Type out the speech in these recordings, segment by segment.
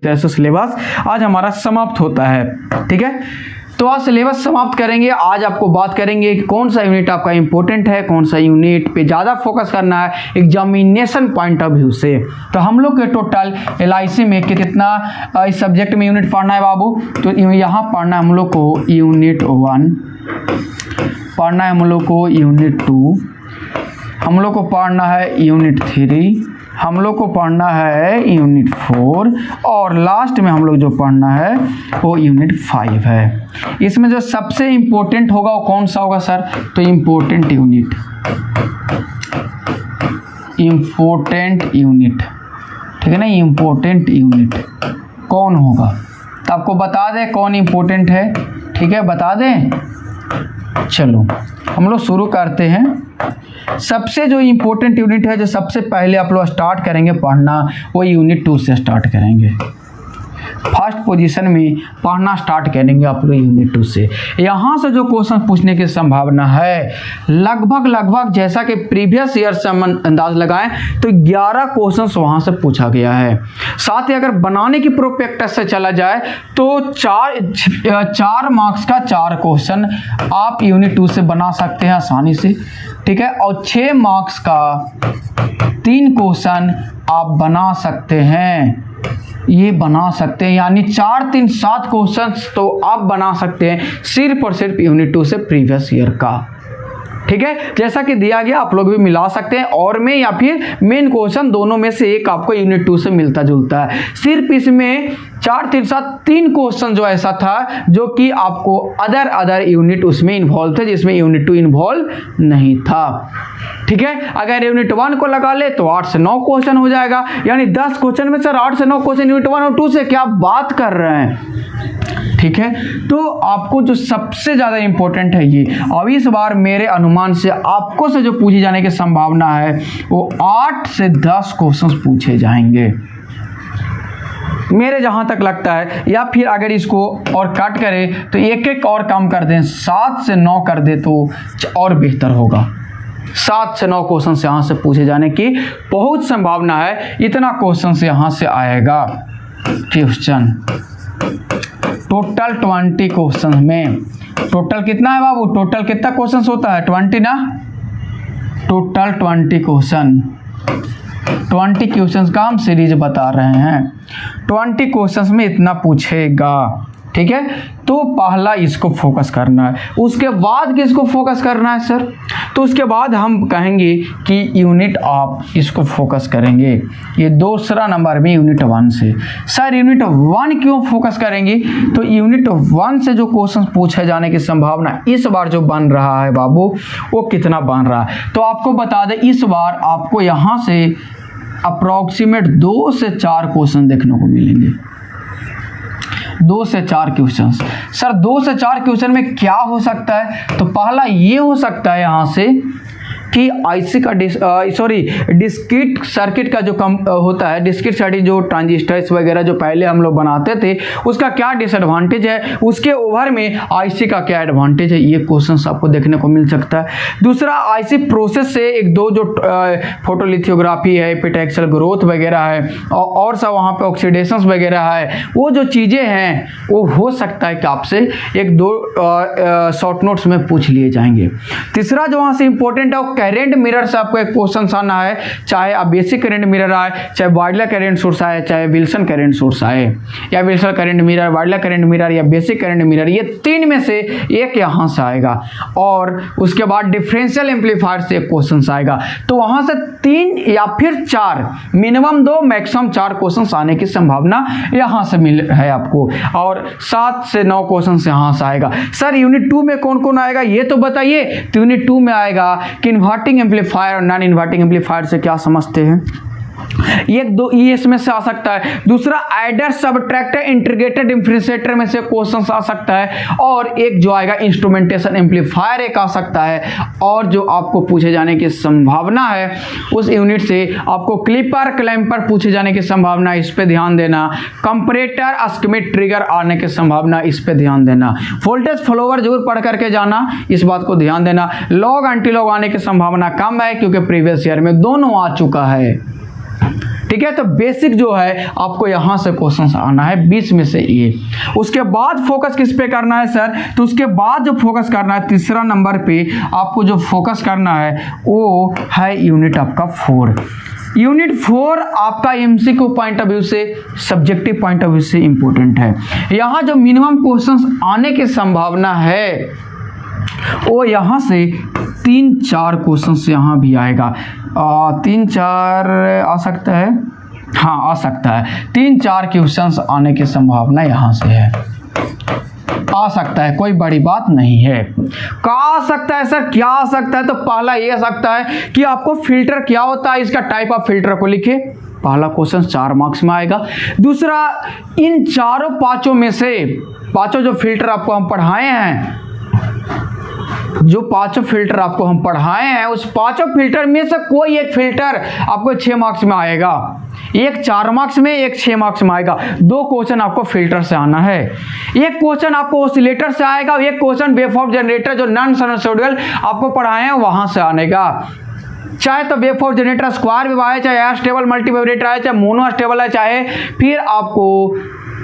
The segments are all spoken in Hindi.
तरह से सिलेबस आज हमारा समाप्त होता है। ठीक है, तो आज सिलेबस समाप्त करेंगे। आज आपको बात करेंगे कि कौन सा यूनिट आपका इंपॉर्टेंट है, कौन सा यूनिट पे ज़्यादा फोकस करना है एग्जामिनेशन पॉइंट ऑफ व्यू से। तो हम लोग के टोटल LIC में कितना इस सब्जेक्ट में यूनिट पढ़ना है बाबू, तो यहाँ पढ़ना है हम लोग को यूनिट 1, पढ़ना है हम लोग को यूनिट 2, हम लोग को पढ़ना है यूनिट 3, हम लोग को पढ़ना है यूनिट 4 और लास्ट में हम लोग जो पढ़ना है वो यूनिट 5 है। इसमें जो सबसे इम्पोर्टेंट होगा वो कौन सा होगा सर, तो इम्पोर्टेंट यूनिट, ठीक है ना, इम्पोर्टेंट यूनिट कौन होगा तो आपको बता दें कौन इम्पोर्टेंट है। ठीक है, बता दें। चलो हम लोग शुरू करते हैं। सबसे जो इम्पोर्टेंट यूनिट है, जो सबसे पहले आप लोग स्टार्ट करेंगे पढ़ना, वो यूनिट 2 से स्टार्ट करेंगे। फर्स्ट पोजीशन में पढ़ना स्टार्ट करेंगे आप लोग यूनिट 2 से। यहाँ से जो क्वेश्चन पूछने की संभावना है लगभग जैसा कि प्रीवियस ईयर से हम अंदाज लगाएं तो 11 क्वेश्चंस वहाँ से पूछा गया है। साथ ही अगर बनाने की प्रोस्पेक्टस से चला जाए तो 4 मार्क्स का 4 क्वेश्चन आप यूनिट 2 से बना सकते हैं आसानी से। ठीक है, और 6 मार्क्स का 3 क्वेश्चन आप बना सकते हैं, ये बना सकते हैं, यानी 4 3 7 क्वेश्चंस तो आप बना सकते हैं सिर्फ और सिर्फ यूनिट 2 से प्रीवियस ईयर का। ठीक है, जैसा कि दिया गया आप लोग भी मिला सकते हैं और में या फिर मेन क्वेश्चन, दोनों में से एक आपको यूनिट 2 से मिलता जुलता है। सिर्फ इसमें 4 3 7 3 क्वेश्चन जो ऐसा था जो कि आपको अदर यूनिट उसमें इन्वॉल्व थे जिसमें यूनिट 2 इन्वॉल्व नहीं था। ठीक है, अगर यूनिट 1 को लगा ले तो 8 से 9 क्वेश्चन हो जाएगा, यानी 10 क्वेश्चन में सर 8 से 9 क्वेश्चन यूनिट 1 और 2 से, क्या बात कर रहे हैं। ठीक है, तो आपको जो सबसे ज़्यादा इंपॉर्टेंट है ये, अब इस बार मेरे अनुमान से आपको से जो पूछे जाने की संभावना है वो 8 से 10 क्वेश्चंस पूछे जाएंगे मेरे जहाँ तक लगता है। या फिर अगर इसको और कट करें तो एक और कम कर दें, 7 से 9 कर दे तो और बेहतर होगा। 7 से 9 क्वेश्चन यहाँ से पूछे जाने की बहुत संभावना है। इतना क्वेश्चन यहाँ से आएगा क्वेश्चन। टोटल 20 क्वेश्चन में टोटल कितना है बाबू, टोटल कितना क्वेश्चन होता है, 20 ना, टोटल 20 क्वेश्चन। 20 क्वेश्चंस का हम सीरीज बता रहे हैं। 20 क्वेश्चंस में इतना पूछेगा। ठीक है, तो पहला इसको फोकस करना है। उसके बाद किसको फोकस करना है सर, तो उसके बाद हम कहेंगे कि यूनिट आप इसको फोकस करेंगे। ये दूसरा नंबर में यूनिट 1 से। सर यूनिट 1 क्यों फोकस करेंगे, तो यूनिट 1 से जो क्वेश्चन पूछे जाने की संभावना इस बार जो बन रहा है बाबू, वो कितना बन रहा है तो आपको बता दें, इस बार आपको यहाँ से अप्रॉक्सीमेट 2 से 4 क्वेश्चन देखने को मिलेंगे। 2 से 4 क्वेश्चन। सर 2 से 4 क्वेश्चन में क्या हो सकता है, तो पहला ये हो सकता है यहाँ से कि IC का डिस्क्रीट सर्किट का जो होता है, डिस्क्रीट सर्किट जो ट्रांजिस्टर्स वगैरह जो पहले हम लोग बनाते थे उसका क्या डिसएडवांटेज है, उसके ओवर में IC का क्या एडवांटेज है, ये क्वेश्चंस आपको देखने को मिल सकता है। दूसरा IC प्रोसेस से एक दो जो फोटोलिथोग्राफी है, एपिटैक्सल ग्रोथ वगैरह है और सब वहाँ पे ऑक्सीडेशंस वगैरह है, वो जो चीज़ें हैं वो हो सकता है कि आपसे 1-2 शॉर्ट नोट्स में पूछ लिए जाएंगे। तीसरा जो वहाँ से इंपॉर्टेंट है करंट मिरर से आपको एक क्वेश्चन आना है, चाहे आप बेसिक करंट मिरर आए, चाहे वाइडलर करंट सोर्स आए, चाहे विल्सन करंट सोर्स आए, या Wilson current mirror, Widlar current mirror या बेसिक करंट मिरर, ये 3 में से एक यहाँ से आएगा। और उसके बाद डिफरेंशियल एम्पलीफायर से एक क्वेश्चन आएगा। तो वहाँ से 3 या फिर 4, मिनिमम 2 मैक्सिमम 4 क्वेश्चन आने की संभावना यहाँ से मिल है आपको। और 7 से 9 क्वेश्चन यहाँ से आएगा। सर यूनिट 2 में कौन कौन आएगा ये तो बताइए। तो यूनिट 2 में आएगा कि इन्वर्टिंग एम्पलीफायर और नॉन इन्वर्टिंग एम्पलीफायर से क्या समझते हैं, एक दो ये इसमें से आ सकता है। दूसरा एडर सबट्रैक्टर इंटीग्रेटेड डिफरेंशिएटर में से क्वेश्चन आ सकता है। और एक जो आएगा इंस्ट्रूमेंटेशन एम्पलीफायर एक आ सकता है। और जो आपको पूछे जाने की संभावना है उस यूनिट से आपको क्लिपर क्लैंपर पूछे जाने की संभावना, इस पे ध्यान देना। कंपैरेटर स्किमेटिक ट्रिगर आने की संभावना, इस पे ध्यान देना। वोल्टेज फ्लोवर जरूर पढ़ करके जाना, इस बात को ध्यान देना। लॉग एंटी लॉग आने की संभावना कम है क्योंकि प्रीवियस ईयर में दोनों आ चुका है। ठीक है, तो बेसिक जो है आपको यहाँ से क्वेश्चन आना है 20 में से ये। उसके बाद फोकस किस पे करना है सर, तो उसके बाद जो फोकस करना है तीसरा नंबर पे आपको जो फोकस करना है वो है यूनिट आपका 4। यूनिट 4 आपका एमसीक्यू पॉइंट ऑफ व्यू से, सब्जेक्टिव पॉइंट ऑफ व्यू से इंपॉर्टेंट है। यहाँ जो मिनिमम क्वेश्चंस आने की संभावना है वो यहाँ से 3-4 क्वेश्चंस यहाँ भी आएगा। 3-4 आ सकता है, हाँ आ सकता है, 3-4 क्वेश्चंस आने की संभावना यहाँ से है, आ सकता है, कोई बड़ी बात नहीं है। क्या आ सकता है सर, क्या आ सकता है, तो पहला ये आ सकता है कि आपको फिल्टर क्या होता है, इसका टाइप ऑफ फिल्टर को लिखे। पहला क्वेश्चन 4 मार्क्स में आएगा। दूसरा, इन चारों पांचों में से पांचों जो फिल्टर आपको हम पढ़ाए हैं, जो पांचों फिल्टर आपको हम पढ़ाए हैं, उस पांचों फिल्टर में से कोई एक फिल्टर आपको 6 मार्क्स में आएगा। एक 4 मार्क्स में, एक 6 मार्क्स में आएगा। 2 क्वेश्चन आपको फिल्टर से आना है। एक क्वेश्चन आपको ऑसिलेटर से आएगा, एक क्वेश्चन वेवफॉर्म जनरेटर जो नॉन साइनसॉइडल आपको पढ़ाए हैं वहां से आनेगा। चाहे तो वेवफॉर्म जनरेटर स्क्वायर वेव आए, चाहे स्टेबल मल्टीवाइब्रेटर आए, चाहे मोनो स्टेबल है, चाहे फिर आपको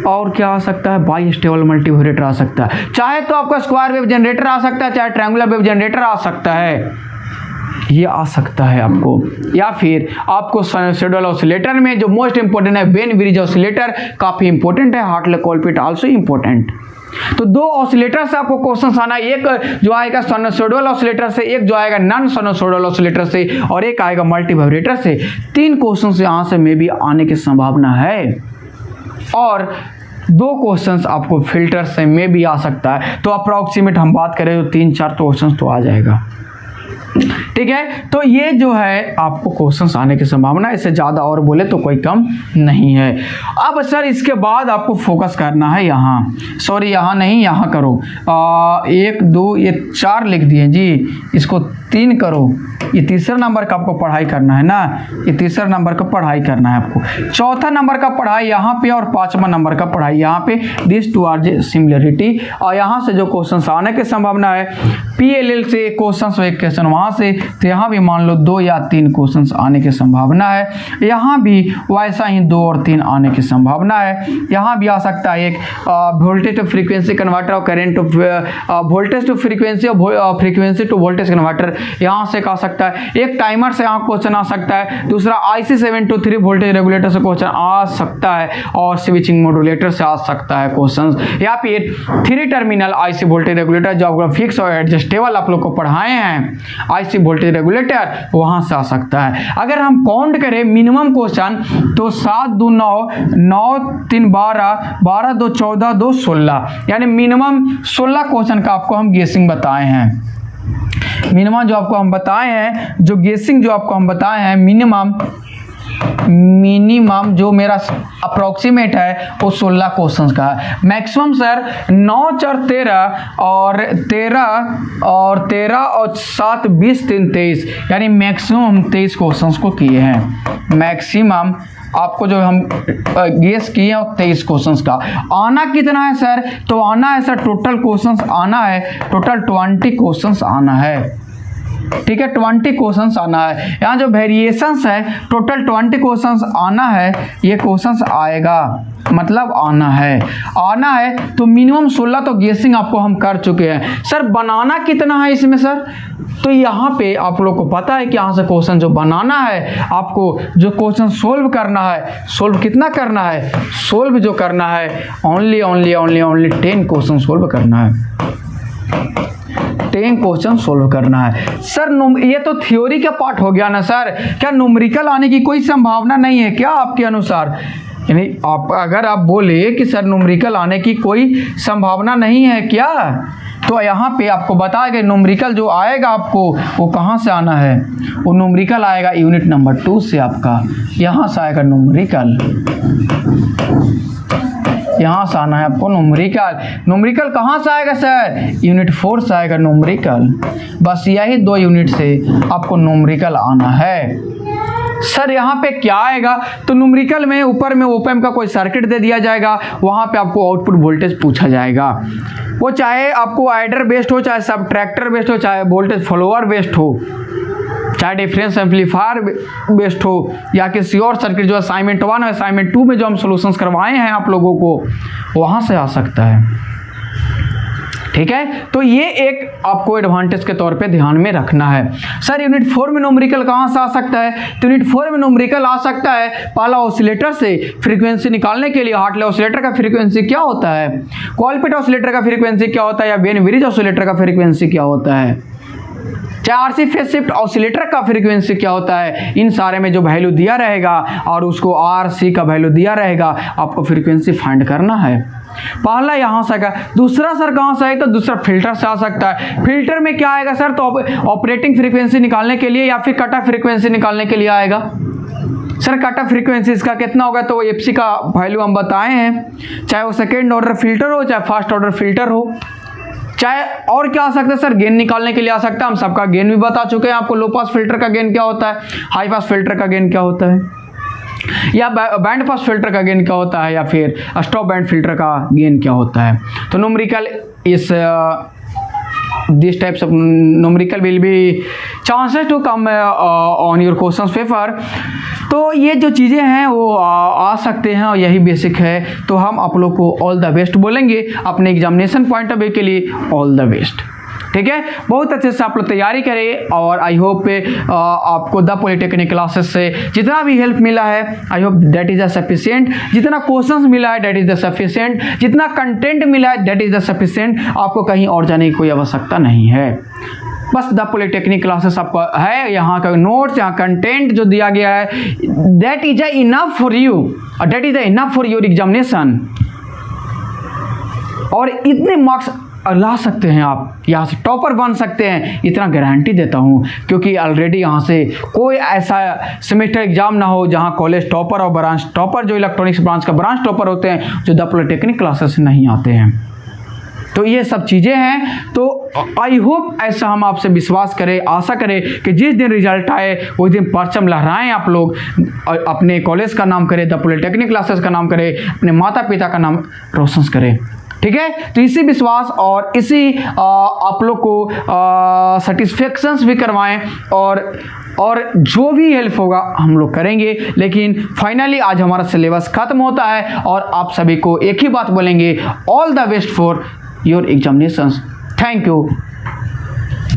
और क्या आ सकता है, बाई स्टेबल मल्टीवाइब्रेटर आ सकता है। चाहे तो आपका स्क्वायर वेव जनरेटर आ सकता है, चाहे ट्रायंगुलर वेव जनरेटर आ सकता है, ये आ सकता है आपको। या फिर आपको साइनसॉइडल ऑसिलेटर में जो मोस्ट इंपोर्टेंट है वेन ब्रिज ऑसिलेटर, काफी इंपॉर्टेंट है। Hartley Colpitts also important. तो 2 ऑसिलेटर से आपको क्वेश्चन आना है, एक जो आएगा साइनसॉइडल ऑसिलेटर से, एक जो आएगा नॉन साइनसॉइडल ऑसिलेटर से, और एक आएगा मल्टीवाइब्रेटर से। 3 क्वेश्चन से यहाँ से मे भी आने की संभावना है, और 2 क्वेश्चंस आपको फिल्टर से में भी आ सकता है। तो अप्रॉक्सीमेट हम बात करें तो 3-4 क्वेश्चंस तो आ जाएगा। ठीक है, तो ये जो है आपको क्वेश्चंस आने की संभावना, इससे ज़्यादा और बोले तो कोई कम नहीं है। अब सर इसके बाद आपको फोकस करना है यहाँ, सॉरी यहाँ नहीं, यहाँ करो 1 2 ये 4 लिख दिए जी, इसको 3 करो। ये तीसरा नंबर का आपको पढ़ाई करना है ना, ये तीसरा नंबर का पढ़ाई करना है आपको। चौथा नंबर का पढ़ाई यहाँ पे, और 5वां नंबर का पढ़ाई यहाँ पे। दिस टू आर सिमिलरिटी, और यहाँ से जो क्वेश्चन आने की संभावना है PLL से क्वेश्चन, एक क्वेश्चन वहाँ से, तो यहाँ भी मान लो 2 या 3 क्वेश्चन आने की संभावना है। यहाँ भी वैसा ही 2 और 3 आने की संभावना है। यहाँ भी आ सकता है एक वोल्टेज टू फ्रीक्वेंसी कन्वर्टर और current to voltage to frequency और फ्रीक्वेंसी टू वोल्टेज कन्वर्टर, यहाँ से आ सकता है। एक टाइमर से यहाँ क्वेश्चन आ सकता है। दूसरा IC723 वोल्टेज रेगुलेटर से क्वेश्चन आ सकता है, और स्विचिंग मॉड्यूलेटर से आ सकता है क्वेश्चन, या फिर 3 टर्मिनल IC वोल्टेज रेगुलेटर जो आपको फिक्स और एडजस्टेबल आप लोग को पढ़ाए हैं, IC वोल्टेज रेगुलेटर, वहां से आ सकता है। अगर हम काउंट करें मिनिमम क्वेश्चन तो 7 2 9, 9 3 12, 12 2 14, 2 16, यानी मिनिमम 16 क्वेश्चन का आपको हम गेसिंग बताए हैं। मिनिमम जो आपको हम बताए हैं, जो गेसिंग जो आपको हम बताए हैं, मिनिमम जो मेरा अप्रोक्सीमेट है वो 16 क्वेश्चन का है। मैक्सिमम सर 9 4 13 और 13 और 7 20 3 23, यानी मैक्सिमम हम 23 क्वेश्चन को किए हैं। मैक्सिमम आपको जो हम गेस किए हैं 23 क्वेश्चंस का। आना कितना है सर, तो आना है सर टोटल क्वेश्चंस आना है, टोटल 20 क्वेश्चंस आना है। ठीक है, 20 क्वेश्चंस आना है। यहाँ जो वेरिएशंस है टोटल 20 क्वेश्चंस आना है, ये क्वेश्चंस आएगा, मतलब आना है। तो मिनिमम 16 तो गेसिंग आपको हम कर चुके हैं। सर बनाना कितना है इसमें सर, तो यहाँ पे आप लोग को पता है कि यहाँ से क्वेश्चन जो बनाना है, आपको जो क्वेश्चन सोल्व करना है, सोल्व कितना करना है, सोल्व जो करना है ओनली 10 क्वेश्चन सोल्व करना है। 10 क्वेश्चन सोल्व करना है सर। ये तो थ्योरी का पार्ट हो गया ना सर, क्या न्यूमेरिकल आने की कोई संभावना नहीं है क्या आपके अनुसार? यानी अगर आप बोले कि सर न्यूमेरिकल आने की कोई संभावना नहीं है क्या, तो यहाँ पे आपको बताया गया न्यूमेरिकल जो आएगा आपको वो कहाँ से आना है, वो न्यूमेरिकल आएगा यूनिट नंबर 2 से। आपका यहाँ से आएगा न्यूमेरिकल, यहाँ से आना है आपको न्यूमेरिकल। न्यूमेरिकल कहाँ से आएगा सर, यूनिट 4 से आएगा न्यूमेरिकल। बस यही 2 यूनिट से आपको न्यूमेरिकल आना है। सर यहाँ पे क्या आएगा, तो न्यूमेरिकल में ऊपर में ओप एम्प का कोई सर्किट दे दिया जाएगा, वहाँ पे आपको आउटपुट वोल्टेज पूछा जाएगा। वो चाहे आपको एडर बेस्ड हो, चाहे सबट्रैक्टर बेस्ड हो, चाहे वोल्टेज फॉलोअर बेस्ड हो, चाहे डिफरेंस एम्पलीफायर बेस्ड हो या किसी और सर्किट, जो असाइनमेंट 1 और असाइनमेंट 2 में जो हम सॉल्यूशंस करवाए हैं आप लोगों को, वहाँ से आ सकता है। ठीक है, तो ये एक आपको एडवांटेज के तौर पे ध्यान में रखना है। सर यूनिट 4 में न्यूमेरिकल कहाँ से आ सकता है? तो यूनिट 4 में न्यूमेरिकल आ सकता है पहला ऑसिलेटर से फ्रीक्वेंसी निकालने के लिए। हार्टले ऑसिलेटर का फ्रीक्वेंसी क्या होता है, कोलपिट ऑसिलेटर का फ्रीक्वेंसी क्या होता है, या वेन ब्रिज ऑसिलेटर का फ्रीक्वेंसी क्या होता है, चाहे आरसी फेज शिफ्ट ऑसिलेटर का फ्रीक्वेंसी क्या होता है, इन सारे में जो वैल्यू दिया रहेगा और उसको आरसी का वैल्यू दिया रहेगा, आपको फ्रीक्वेंसी फाइंड करना है। पहला यहाँ से आएगा। दूसरा सर कहाँ से आएगा? तो दूसरा फिल्टर से आ सकता है। फिल्टर में क्या आएगा सर? तो ऑपरेटिंग फ्रीक्वेंसी निकालने के लिए या फिर कट ऑफ फ्रीक्वेंसी निकालने के लिए आएगा। सर कट ऑफ फ्रीक्वेंसी इसका कितना होगा? तो एफसी का वैल्यू हम बताए हैं, चाहे वो सेकेंड ऑर्डर फिल्टर हो चाहे फर्स्ट ऑर्डर फिल्टर हो। चाहे और क्या आ सकता है सर? गेन निकालने के लिए आ सकता है। हम सबका गेन भी बता चुके हैं आपको, लो पास फिल्टर का गेन क्या होता है, हाई पास फिल्टर का गेन क्या होता है, या बैंड पास फिल्टर का गेन क्या होता है, या फिर स्टॉप बैंड फिल्टर का गेन क्या होता है। तो numerical is this types of numerical will be chances to come on your question paper. तो ये जो चीज़ें हैं वो आ सकते हैं और यही बेसिक है। तो हम आप लोग को ऑल द बेस्ट बोलेंगे अपने एग्जामिनेशन पॉइंट ऑफ व्यू के लिए, ऑल द बेस्ट। ठीक है, बहुत अच्छे से आप लोग तैयारी करें और आई होप आपको द पॉलिटेक्निक क्लासेस से जितना भी हेल्प मिला है, I hope that is the sufficient. जितना क्वेश्चंस मिला है दैट इज़ द सफिशिएंट, जितना कंटेंट मिला है दैट इज़ द सफिशिएंट। आपको कहीं और जाने की कोई आवश्यकता नहीं है। बस द पॉलिटेक्निक क्लासेस आपका है, यहाँ का नोट्स, यहाँ कंटेंट जो दिया गया है that is enough for you, that is enough for your examination. और इतने मार्क्स ला सकते हैं आप, यहाँ से टॉपर बन सकते हैं, इतना गारंटी देता हूँ। क्योंकि ऑलरेडी यहाँ से कोई ऐसा सेमेस्टर एग्जाम ना हो जहाँ कॉलेज टॉपर और ब्रांच टॉपर, जो इलेक्ट्रॉनिक्स ब्रांच का ब्रांच टॉपर होते हैं, जो द पॉलिटेक्निक क्लासेस से नहीं आते हैं। तो ये सब चीज़ें हैं। तो आई होप ऐसा हम आपसे विश्वास करें, आशा करें कि जिस दिन रिजल्ट आए उस दिन परचम लहराएं आप लोग, अपने कॉलेज का नाम करें, द पॉलिटेक्निक क्लासेस का नाम करें, अपने माता पिता का नाम रोशन करें। ठीक है, तो इसी विश्वास और इसी आप लोग को सेटिस्फेक्शंस भी करवाएं और जो भी हेल्प होगा हम लोग करेंगे। लेकिन फाइनली आज हमारा सिलेबस खत्म होता है और आप सभी को एक ही बात बोलेंगे, all the best for your examinations. Thank you.